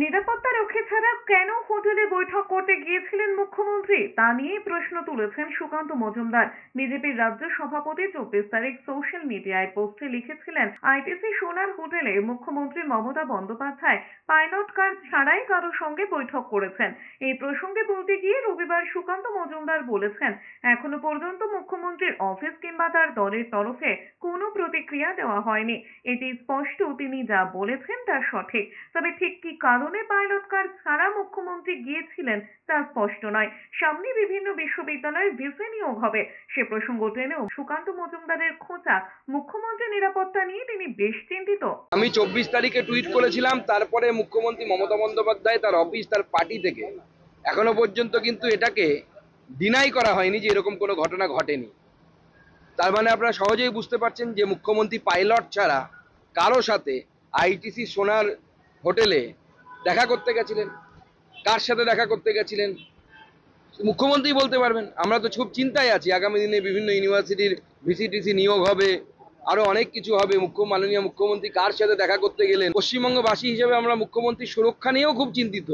নিরাপত্তা রক্ষী ছাড়া কেন হোটেলে বৈঠক করতে গিয়েছিলেন মুখ্যমন্ত্রী, তা নিয়ে প্রশ্ন তুলেছেন সুকান্ত মজুমদার। বিজেপির রাজ্য সভাপতি 24 তারিখ সোশ্যাল মিডিয়ায় পোস্টে লিখেছিলেন, আইটিসি সোনার হোটেলে মুখ্যমন্ত্রী মমতা বন্দ্যোপাধ্যায় পাইলট কার ছাড়াই কারো সঙ্গে বৈঠক করেছেন। এই প্রসঙ্গে বলতে গিয়ে রবিবার সুকান্ত মজুমদার বলেছেন, এখনো পর্যন্ত মুখ্যমন্ত্রীর অফিস কিংবা তার দলের তরফে কোনো প্রতিক্রিয়া দেওয়া হয়নি। এটি স্পষ্ট তিনি যা বলেছেন তা সঠিক, তবে ঠিক কি কারণে পাইলট কার ছাড়া মুখ্যমন্ত্রী গিয়েছিলেন তা স্পষ্ট নয়। সামনে বিভিন্ন বিশ্ববিদ্যালয়ের ভিসি নিয়োগ হবে, সে প্রসঙ্গ টেনেও সুকান্ত মজুমদারের খোঁচা, মুখ্যমন্ত্রী নিরাপত্তা নিয়ে তিনি বেশ চিন্তিত। আমি 24 তারিখে টুইট করেছিলাম, তারপরে মুখ্যমন্ত্রী মমতা বন্দ্যোপাধ্যায় তার অফিস তার পার্টি থেকে এখনো পর্যন্ত কিন্তু এটাকে ডিনাই করা হয়নি যে এরকম কোনো ঘটনা ঘটেনি। তার মানে আপনারা সহজেই বুঝতে পারছেন যে মুখ্যমন্ত্রী পাইলট ছাড়া কারো সাথে আইটিসি সোনার হোটেলে দেখা করতে গেছিলেন, কার সাথে দেখা করতে গেছিলেন মুখ্যমন্ত্রী বলতে পারবেন। আমরা তো খুব চিন্তায় আছি, আগামী দিনে বিভিন্ন ইউনিভার্সিটির ভিসিটিসি নিয়োগ হবে, আরো অনেক কিছু হবে। মাননীয় মুখ্যমন্ত্রী কার সাথে দেখা করতে গেলেন। পশ্চিমবঙ্গবাসী হিসেবে আমরা মুখ্যমন্ত্রীর সুরক্ষা নিয়েও খুব চিন্তিত।